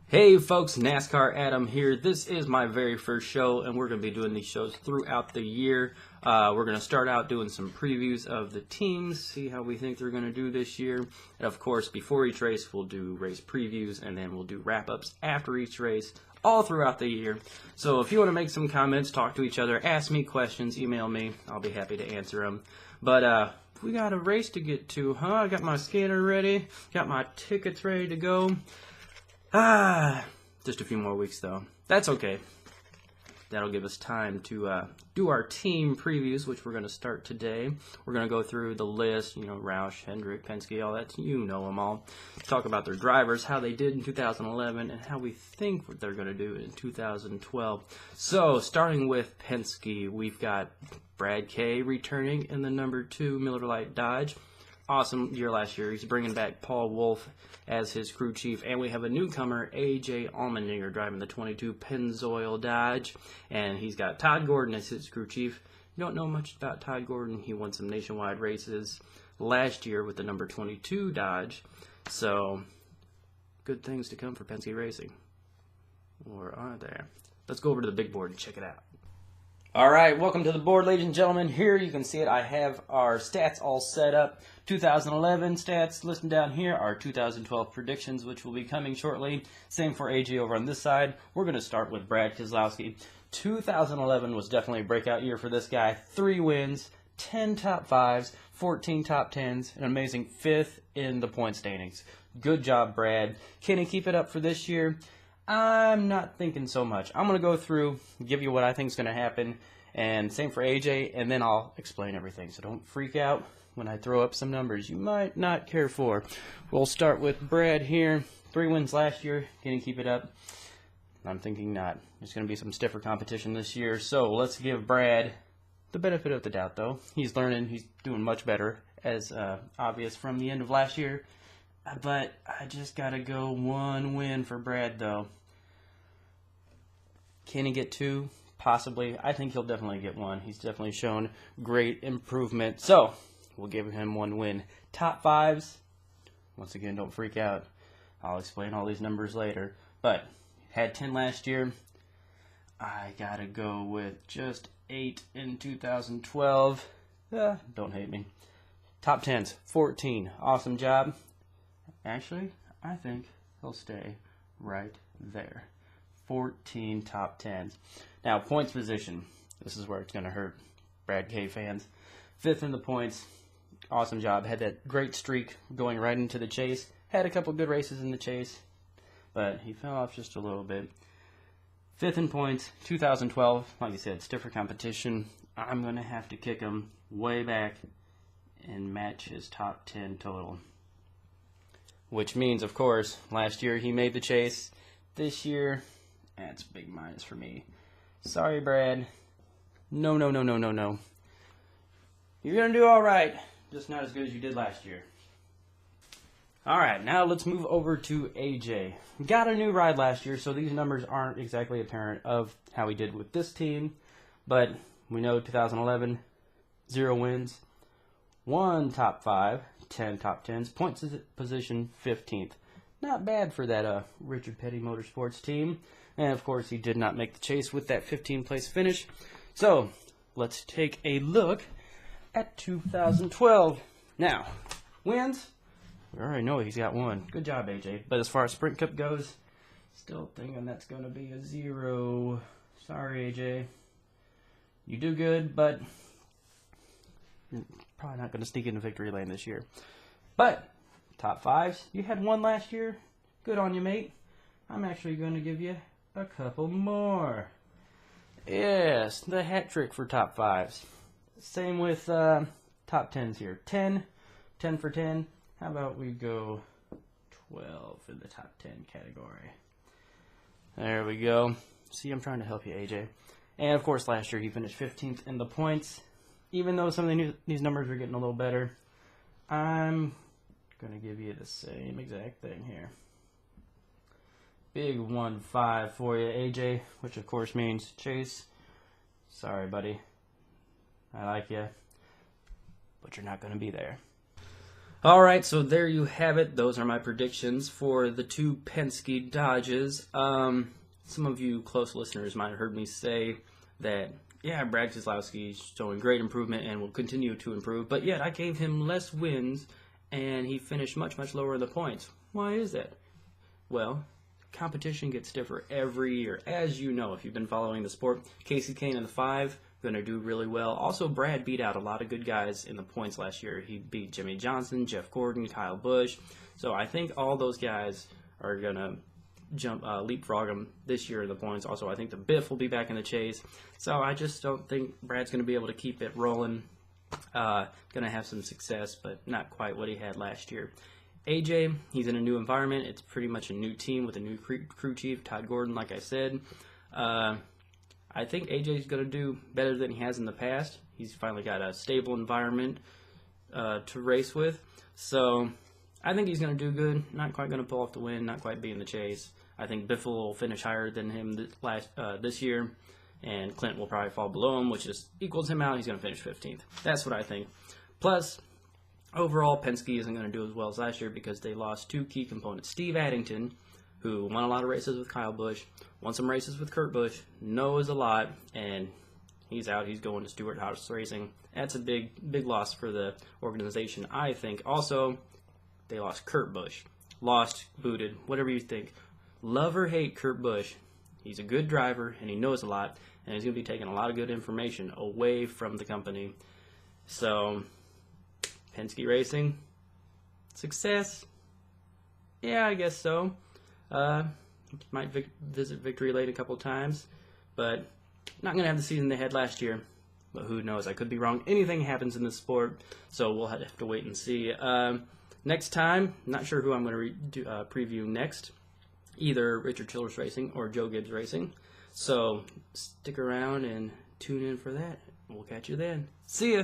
Hey folks, NASCAR Adam here. This is my very first show, and we're going to be doing these shows throughout the year. We're going to start out doing some previews of the teams, see how we think they're going to do this year. And of course, before each race, we'll do race previews, and then we'll do wrap-ups after each race, all throughout the year. So if you want to make some comments, talk to each other, ask me questions, email me. I'll be happy to answer them. But we got a race to get to, huh? I got my scanner ready, got my tickets ready to go. Just a few more weeks though. That's okay. That'll give us time to do our team previews, which we're going to start today. We're going to go through the list, Roush, Hendrick, Penske, all that. You know them all. Talk about their drivers, how they did in 2011, and how we think what they're going to do in 2012. So, starting with Penske, we've got Brad K returning in the number 2 Miller Lite Dodge. Awesome year last year. He's bringing back Paul Wolfe as his crew chief, and we have a newcomer, A.J. Allmendinger, driving the 22 Pennzoil Dodge, and he's got Todd Gordon as his crew chief. You don't know much about Todd Gordon. He won some nationwide races last year with the number 22 Dodge, so good things to come for Penske Racing. Or are there? Let's go over to the big board and check it out. Alright, welcome to the board, ladies and gentlemen. Here you can see it. I have our stats all set up. 2011 stats listed down here. Our 2012 predictions, which will be coming shortly. Same for AJ over on this side. We're going to start with Brad Keselowski. 2011 was definitely a breakout year for this guy. 3 wins, 10 top 5s, 14 top 10s, an amazing 5th in the point standings. Good job, Brad. Can he keep it up for this year? I'm not thinking so much. I'm going to go through, give you what I think is going to happen, and same for AJ, and then I'll explain everything. So don't freak out when I throw up some numbers you might not care for. We'll start with Brad here. 3 wins last year. Can he keep it up? I'm thinking not. There's going to be some stiffer competition this year, so let's give Brad the benefit of the doubt, though. He's learning. He's doing much better, as obvious from the end of last year. But I just got to go 1 win for Brad, though. Can he get 2? Possibly. I think he'll definitely get 1. He's definitely shown great improvement. So, we'll give him 1 win. Top 5s, once again, don't freak out. I'll explain all these numbers later. But, had 10 last year. I got to go with just 8 in 2012. Don't hate me. Top 10s, 14. Awesome job. Actually, I think he'll stay right there. 14 top 10s. Now, points position. This is where it's going to hurt Brad K fans. 5th in the points. Awesome job. Had that great streak going right into the chase. Had a couple good races in the chase, but he fell off just a little bit. 5th in points. 2012, like I said, stiffer competition. I'm going to have to kick him way back and match his top 10 total. Which means, of course, last year he made the chase. This year, that's a big minus for me. Sorry, Brad. No. You're going to do all right. Just not as good as you did last year. All right, now let's move over to AJ. Got a new ride last year, so these numbers aren't exactly apparent of how he did with this team. But we know 2011, 0 wins, 1 top 5. 10 top 10s, points position 15th. Not bad for that Richard Petty Motorsports team. And of course, he did not make the chase with that 15th place finish. So, let's take a look at 2012. Now, wins. We already know he's got 1. Good job, AJ. But as far as Sprint Cup goes, still thinking that's going to be a 0. Sorry, AJ. You do good, but probably not going to sneak into victory lane this year. But, top 5s. You had 1 last year. Good on you, mate. I'm actually going to give you a couple more. Yes, the hat trick for top 5s. Same with top 10s here. 10 for 10. How about we go 12 in the top 10 category. There we go. See, I'm trying to help you, AJ. And, of course, last year he finished 15th in the points. Even though some of these numbers are getting a little better, I'm going to give you the same exact thing here. Big 1-5 for you, AJ, which of course means Chase. Sorry, buddy. I like you, but you're not going to be there. All right, so there you have it. Those are my predictions for the two Penske Dodges. Some of you close listeners might have heard me say that, yeah, Brad Keselowski's showing great improvement and will continue to improve, but yet I gave him less wins and he finished much, much lower in the points. Why is that? Well, competition gets stiffer every year. As you know, if you've been following the sport, Casey Kane in the 5, going to do really well. Also, Brad beat out a lot of good guys in the points last year. He beat Jimmy Johnson, Jeff Gordon, Kyle Busch. So I think all those guys are going to leapfrog him this year in the points. Also, I think the Biff will be back in the chase. So I just don't think Brad's going to be able to keep it rolling. Going to have some success, but not quite what he had last year. AJ, he's in a new environment. It's pretty much a new team with a new crew chief, Todd Gordon, like I said. I think AJ's going to do better than he has in the past. He's finally got a stable environment to race with. So I think he's going to do good. Not quite going to pull off the win, not quite be in the chase. I think Biffle will finish higher than him this year, and Clint will probably fall below him, which just equals him out. He's going to finish 15th. That's what I think. Plus, overall, Penske isn't going to do as well as last year because they lost two key components. Steve Addington, who won a lot of races with Kyle Busch, won some races with Kurt Busch, knows a lot, and he's out. He's going to Stewart House Racing. That's a big loss for the organization, I think. Also, they lost Kurt Busch. Lost, booted, whatever you think. Love or hate Kurt Busch, he's a good driver, and he knows a lot, and he's going to be taking a lot of good information away from the company. So, Penske Racing, success? Yeah, I guess so. Might visit Victory Lane a couple times, but not going to have the season they had last year. But who knows? I could be wrong. Anything happens in this sport, so we'll have to wait and see. Next time, not sure who I'm going to preview next. Either Richard Childress Racing or Joe Gibbs Racing. So stick around and tune in for that. We'll catch you then. See ya!